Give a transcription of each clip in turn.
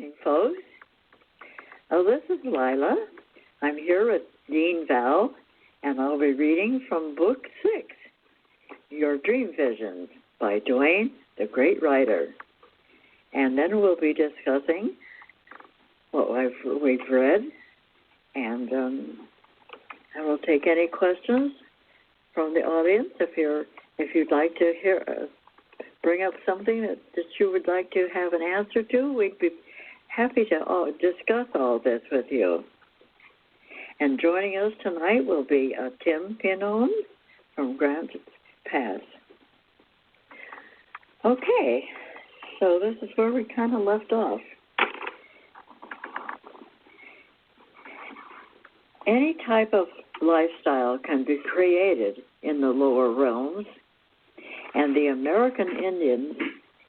evening, folks. This is Lila. I'm here with Dean Val, and I'll be reading from Book 6, Your Dream Visions, by Dwayne, the Great Writer. And then we'll be discussing what we've read, and I will take any questions from the audience. If you'd like to bring up something that you would like to have an answer to, we'd be happy to discuss all this with you. And joining us tonight will be Tim Pinone from Grants Pass. Okay, so this is where we kind of left off. Any type of lifestyle can be created in the lower realms, and the American Indians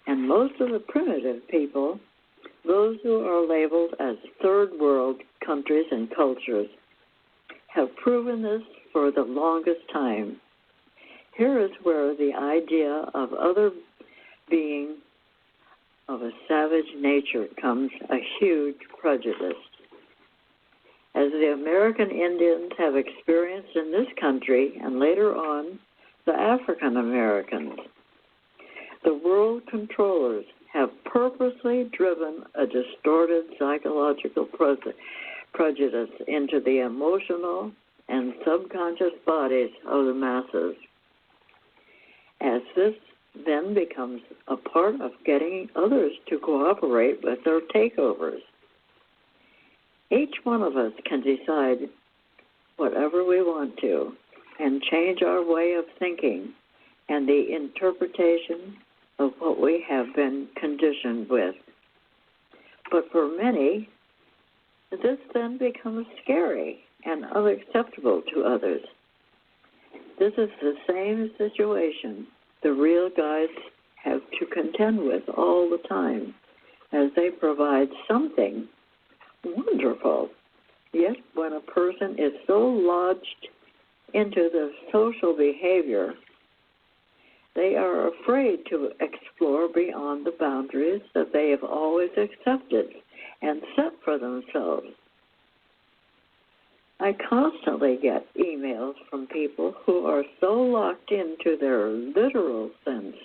and most of the primitive people, those who are labeled as third world countries and cultures, have proven this for the longest time. Here is where the idea of other being of a savage nature comes a huge prejudice. As the American Indians have experienced in this country and later on the African Americans, the world controllers have purposely driven a distorted psychological prejudice into the emotional and subconscious bodies of the masses. As this then becomes a part of getting others to cooperate with their takeovers. Each one of us can decide whatever we want to and change our way of thinking and the interpretation of what we have been conditioned with. But for many, this then becomes scary and unacceptable to others. This is the same situation the real guides have to contend with all the time, as they provide something wonderful. Yet when a person is so lodged into the social behavior, they are afraid to explore beyond the boundaries that they have always accepted and set for themselves. I constantly get emails from people who are so locked into their literal sense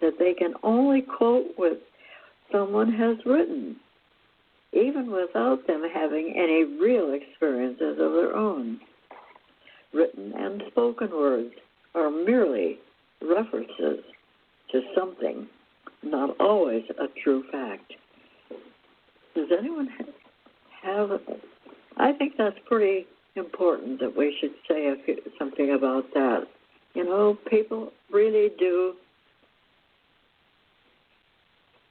that they can only quote what someone has written, even without them having any real experiences of their own. Written and spoken words are merely references to something, not always a true fact. Does anyone have I think that's pretty important that we should say something about that. You know, people really do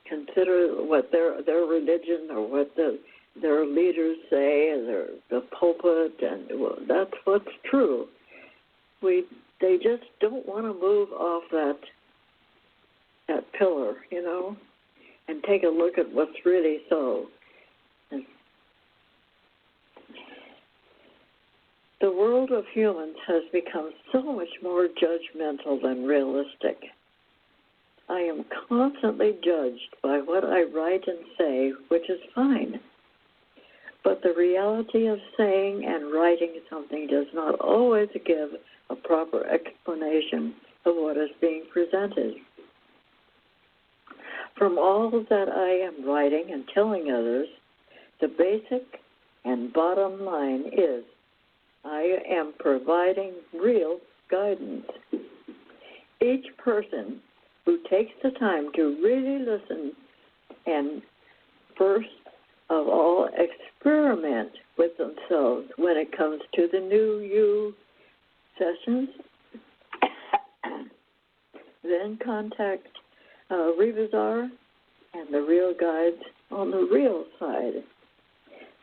consider what their religion or what their leaders say, or the pulpit, and that's what's true. They just don't want to move off that pillar, you know, and take a look at what's really so. The world of humans has become so much more judgmental than realistic. I am constantly judged by what I write and say, which is fine. But the reality of saying and writing something does not always give a proper explanation of what is being presented. From all that I am writing and telling others, the basic and bottom line is I am providing real guidance. Each person who takes the time to really listen and first of all experiment with themselves when it comes to the new you sessions, then contact Revizar and the real guides on the real side.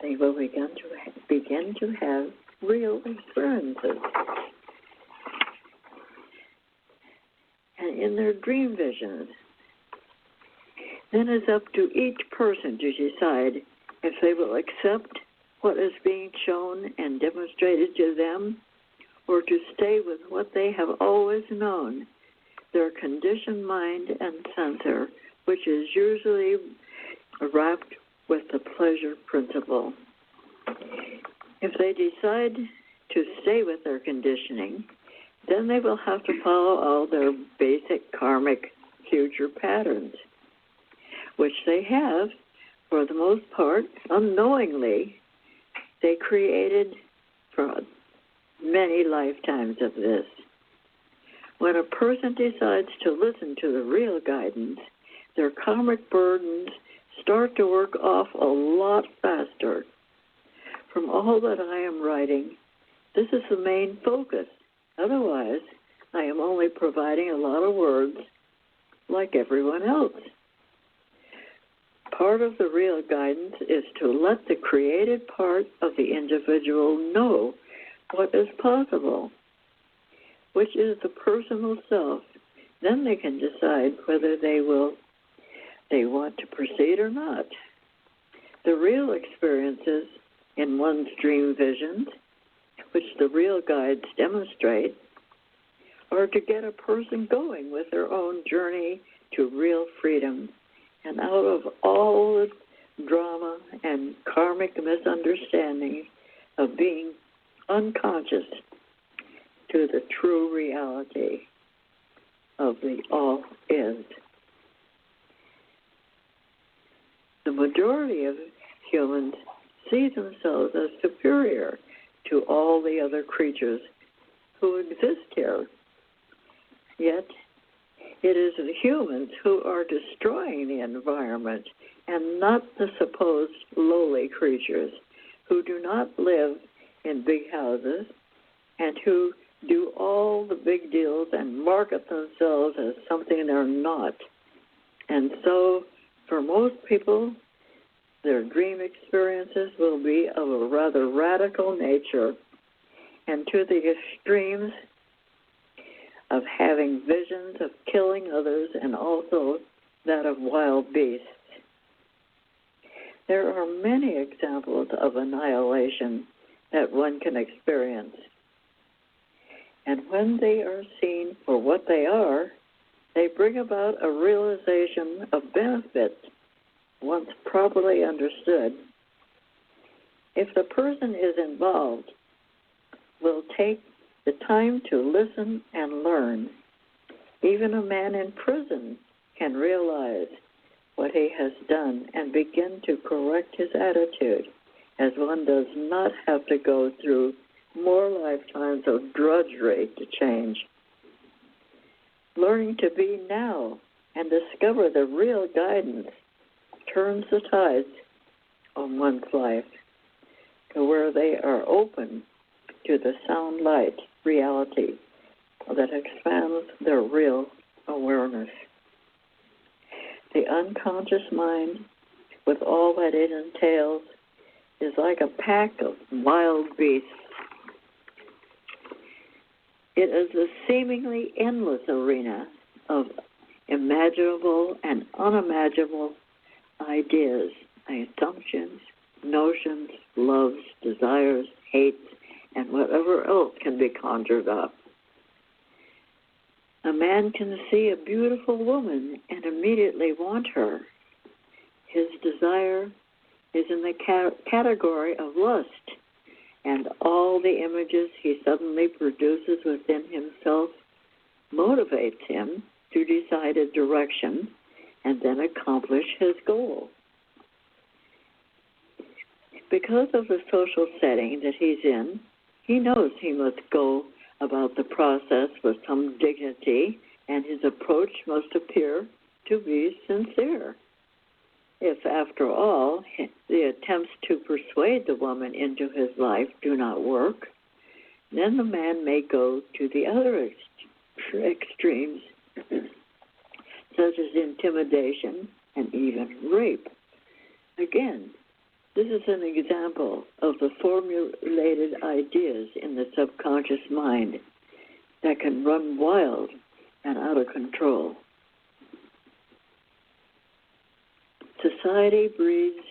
They will begin to have real experiences. And in their dream visions, then it's up to each person to decide if they will accept what is being shown and demonstrated to them, or to stay with what they have always known, their conditioned mind and censor, which is usually wrapped with the pleasure principle. If they decide to stay with their conditioning, then they will have to follow all their basic karmic future patterns, which they have, for the most part, unknowingly. They created for many lifetimes of this. When a person decides to listen to the real guidance, their karmic burdens start to work off a lot faster. From all that I am writing, this is the main focus. Otherwise, I am only providing a lot of words like everyone else. Part of the real guidance is to let the created part of the individual know what is possible, which is the personal self. Then they can decide whether they want to proceed or not. The real experiences in one's dream visions, which the real guides demonstrate, are to get a person going with their own journey to real freedom and out of all the drama and karmic misunderstanding of being unconscious to the true reality of the all is. The majority of humans see themselves as superior to all the other creatures who exist here. Yet, it is the humans who are destroying the environment and not the supposed lowly creatures who do not live in big houses and who do all the big deals and market themselves as something they're not. And so, for most people, their dream experiences will be of a rather radical nature and to the extremes of having visions of killing others and also that of wild beasts. There are many examples of annihilation that one can experience. And when they are seen for what they are, they bring about a realization of benefits once properly understood. If the person is involved, will take the time to listen and learn. Even a man in prison can realize what he has done and begin to correct his attitude, as one does not have to go through more lifetimes of drudgery to change. Learning to be now and discover the real guidance turns the tides on one's life to where they are open to the sound light reality that expands their real awareness. The unconscious mind, with all that it entails, is like a pack of wild beasts. It is a seemingly endless arena of imaginable and unimaginable ideas, assumptions, notions, loves, desires, hates, and whatever else can be conjured up. A man can see a beautiful woman and immediately want her. His desire is in the category of lust, and all the images he suddenly produces within himself motivates him to decide a direction and then accomplish his goal. Because of the social setting that he's in, he knows he must go about the process with some dignity, and his approach must appear to be sincere. If, after all, the attempts to persuade the woman into his life do not work, then the man may go to the other extremes, such as intimidation and even rape. Again, this is an example of the formulated ideas in the subconscious mind that can run wild and out of control. Society breeds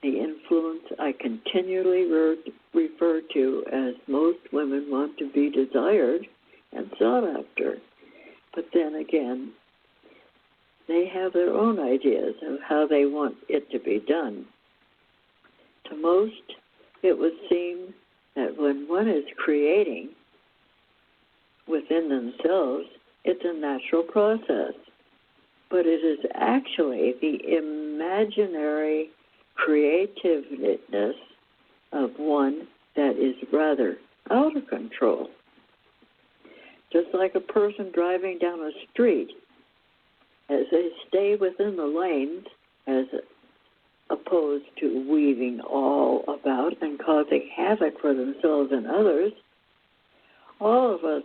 the influence I continually refer to as most women want to be desired and sought after. But then again, they have their own ideas of how they want it to be done. To most, it would seem that when one is creating within themselves, it's a natural process. But it is actually the imaginary creativeness of one that is rather out of control. Just like a person driving down a street, as they stay within the lanes, as opposed to weaving all about and causing havoc for themselves and others, all of us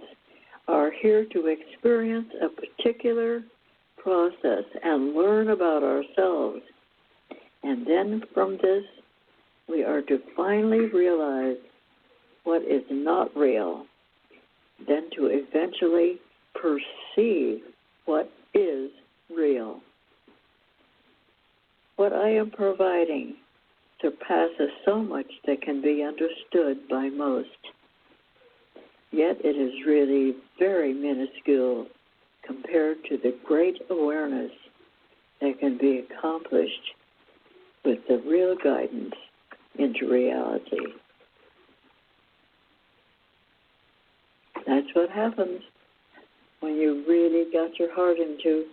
are here to experience a particular process and learn about ourselves. And then from this, we are to finally realize what is not real, then to eventually perceive what is real. What I am providing surpasses so much that can be understood by most. Yet it is really very minuscule compared to the great awareness that can be accomplished with the real guidance into reality. That's what happens when you really got your heart into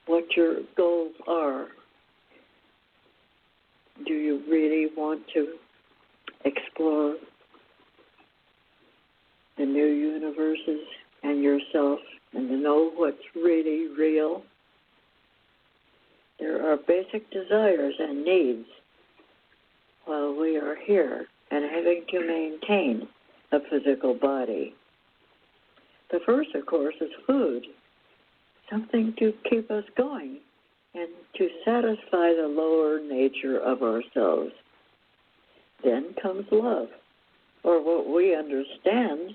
what your goals are. Do you really want to explore the new universes and yourself and to know what's really real? There are basic desires and needs while we are here and having to maintain a physical body. The first, of course, is food, something to keep us going and to satisfy the lower nature of ourselves. Then comes love, or what we understand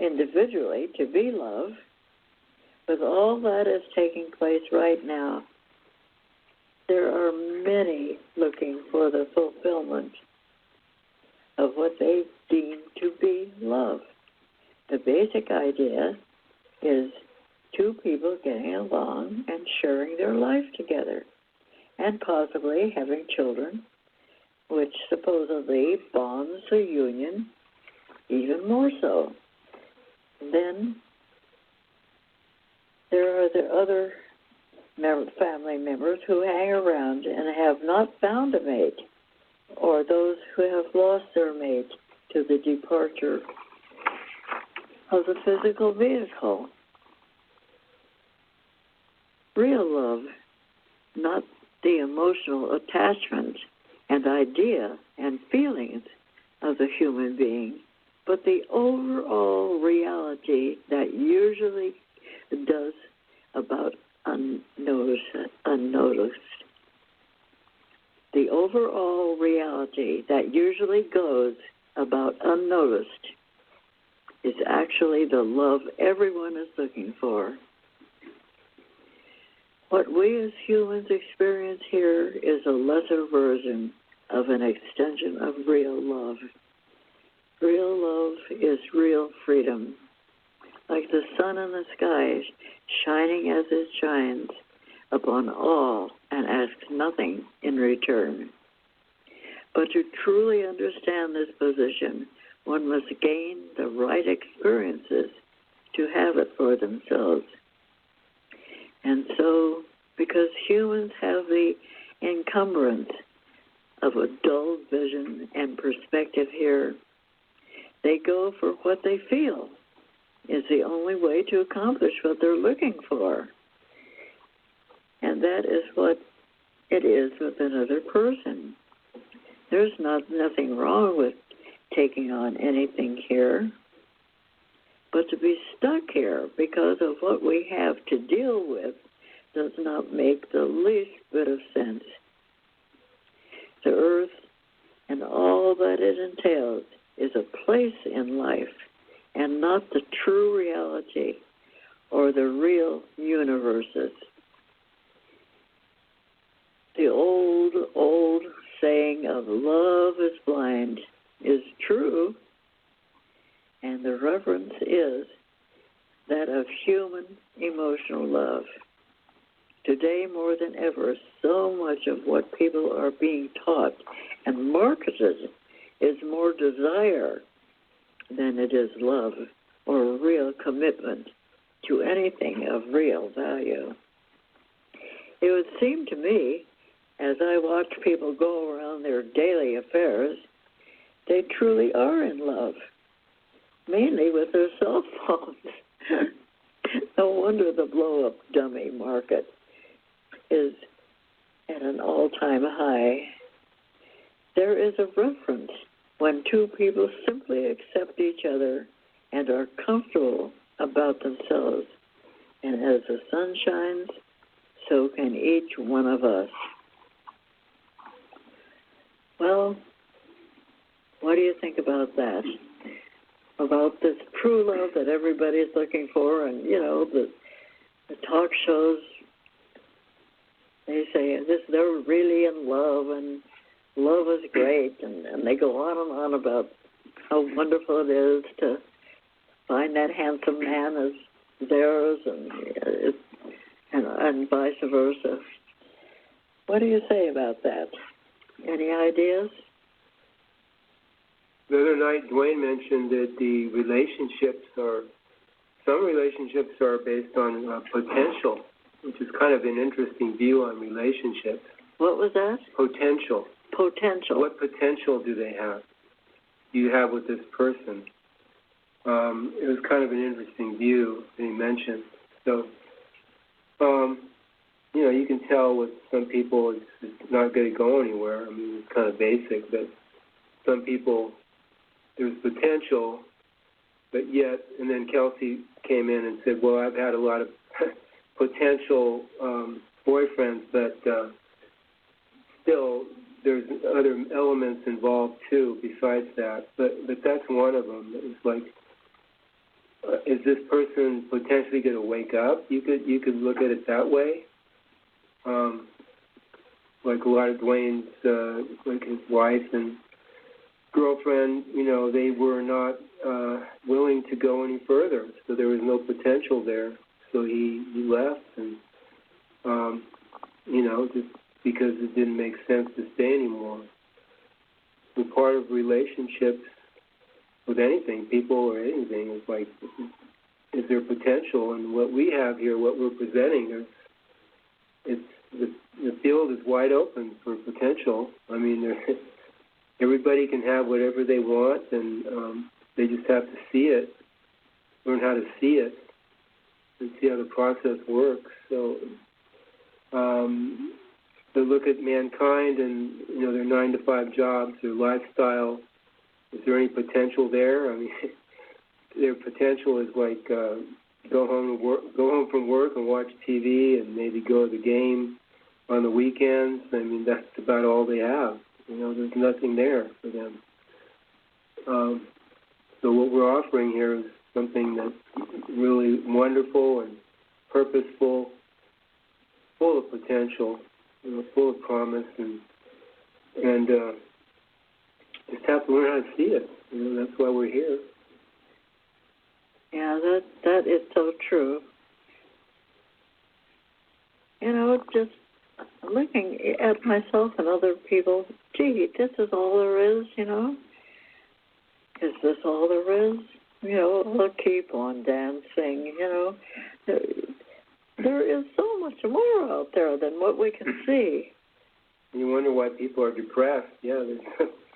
individually to be love. With all that is taking place right now, there are many looking for the fulfillment of what they deem to be love. The basic idea is two people getting along and sharing their life together and possibly having children, which supposedly bonds the union even more so. Then there are the other family members who hang around and have not found a mate, or those who have lost their mate to the departure of the physical vehicle. Real love, not the emotional attachment and idea and feelings of the human being, but the overall reality that usually does about unnoticed. The overall reality that usually goes about unnoticed is actually the love everyone is looking for. What we as humans experience here is a lesser version of an extension of real love. Real love is real freedom, like the sun in the sky, shining as it shines upon all and asks nothing in return. But to truly understand this position, one must gain the right experiences to have it for themselves. And so, because humans have the encumbrance of a dull vision and perspective here, they go for what they feel is the only way to accomplish what they're looking for. And that is what it is with another person. There's nothing wrong with taking on anything here, but to be stuck here because of what we have to deal with does not make the least bit of sense. The earth and all that it entails is a place in life and not the true reality or the real universes. The old saying of love is blind is true, and the reverence is that of human emotional love. To today more than ever, so much of what people are being taught and marketed is more desire than it is love or real commitment to anything of real value. It would seem to me, as I watch people go around their daily affairs, they truly are in love, mainly with their cell phones. No wonder the blow-up dummy market is at an all-time high. There is a reference when two people simply accept each other and are comfortable about themselves. And as the sun shines, so can each one of us. Well, what do you think about that? About this true love that everybody's looking for, and, you know, the talk shows, they say they're really in love, and love is great, and they go on and on about how wonderful it is to find that handsome man as theirs, and vice versa. What do you say about that? Any ideas? The other night, Dwayne mentioned that some relationships are based on potential, which is kind of an interesting view on relationships. What was that? Potential. Potential. What potential do they have? Do you have with this person? It was kind of an interesting view that he mentioned. So, you know, you can tell with some people it's not going to go anywhere. I mean, it's kind of basic, but some people, there's potential, but yet, and then Kelsey came in and said, well, I've had a lot of potential boyfriends, but still there's other elements involved too besides that. But that's one of them. It's like, is this person potentially going to wake up? You could look at it that way. Like a lot of Dwayne's, like his wife and girlfriend, you know, they were not willing to go any further, so there was no potential there. So he left, and you know, just because it didn't make sense to stay anymore. So part of relationships with anything, people or anything, is like, is there potential? And what we have here, what we're presenting, the field is wide open for potential. I mean, everybody can have whatever they want, and they just have to see it, learn how to see it, and see how the process works. So, to look at mankind and, you know, their 9-to-5 jobs, their lifestyle, is there any potential there? I mean, their potential is like go home from work and watch TV and maybe go to the game on the weekends. I mean, that's about all they have. You know, there's nothing there for them. So what we're offering here is something that's really wonderful and purposeful, full of potential, you know, full of promise, and just have to learn how to see it. You know, that's why we're here. Yeah, that is so true. You know, just looking at myself and other people, gee, this is all there is, you know? Is this all there is? You know, I'll keep on dancing, you know? There is so much more out there than what we can see. You wonder why people are depressed. Yeah.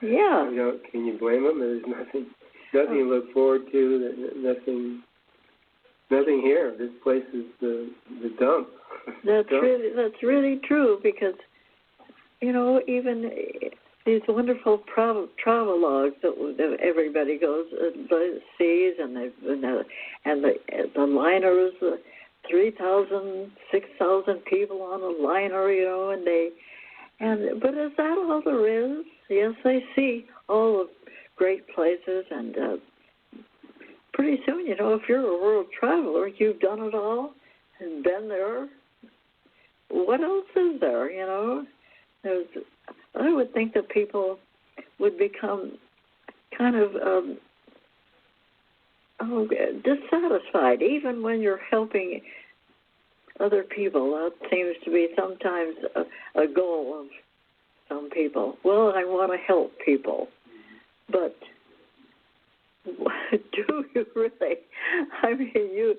Yeah. You know, can you blame them? There's nothing to look forward to. Nothing here. This place is the dump. That's really true, because, you know, even these wonderful travelogues that everybody goes sees, and the liners, 3,000, 6,000 people on a liner, you know, but is that all there is? Yes, they see all the great places, and pretty soon, you know, if you're a world traveler, you've done it all and been there. What else is there, you know? I would think that people would become kind of dissatisfied, even when you're helping other people. That seems to be sometimes a goal of some people. Well, I want to help people, but do you really? I mean, you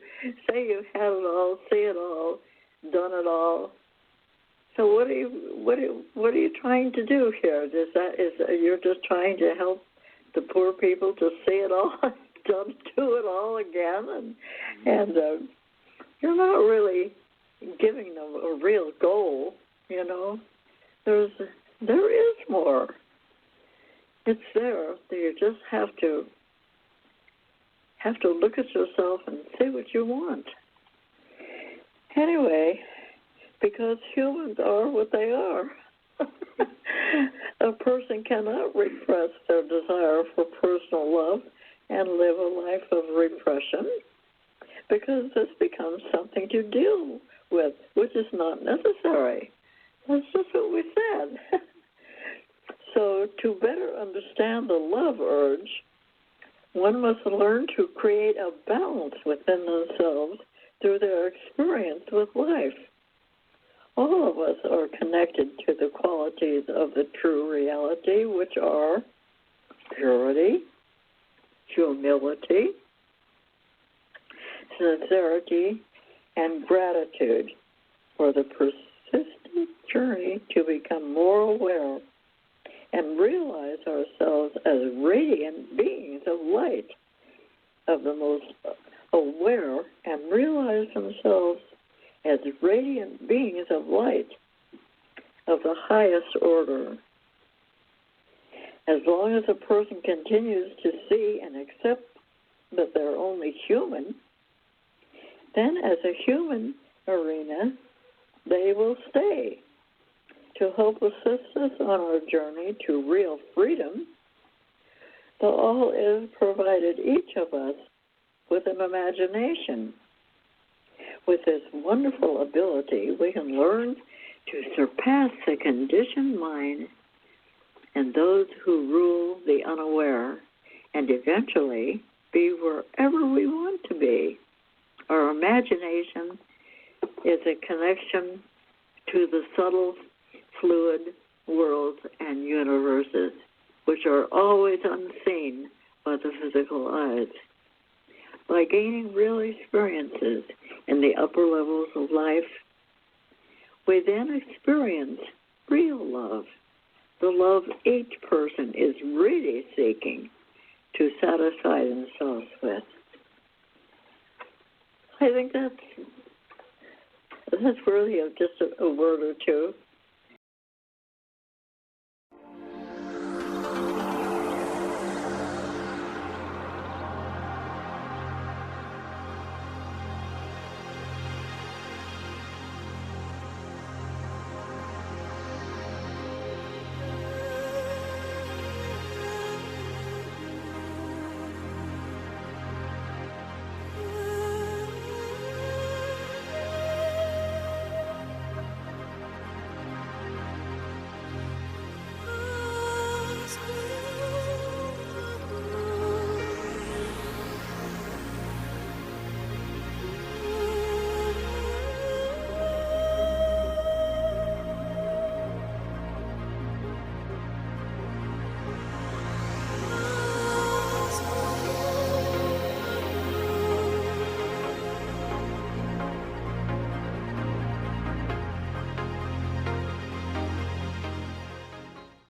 say you've had it all, see it all, done it all. So what are you trying to do here? You're just trying to help the poor people to see it all, done do it all again, and you're not really giving them a real goal. You know, there is more. It's there. You just have to look at yourself and see what you want. Anyway, because humans are what they are. A person cannot repress their desire for personal love and live a life of repression, because this becomes something to deal with, which is not necessary. That's just what we said. So to better understand the love urge, one must learn to create a balance within themselves through their experience with life. All of us are connected to the qualities of the true reality, which are purity, humility, sincerity, and gratitude for the persistent journey to become more aware and realize ourselves as radiant beings of light, of the most aware, and realize themselves as radiant beings of light of the highest order. As long as a person continues to see and accept that they're only human, then as a human arena, they will stay. To help assist us on our journey to real freedom, the all is provided each of us with an imagination. With this wonderful ability, we can learn to surpass the conditioned mind and those who rule the unaware, and eventually be wherever we want to be. Our imagination is a connection to the subtle, fluid worlds and universes, which are always unseen by the physical eyes. By gaining real experiences in the upper levels of life, we then experience real love, the love each person is really seeking to satisfy themselves with. I think that's worthy of just a word or two.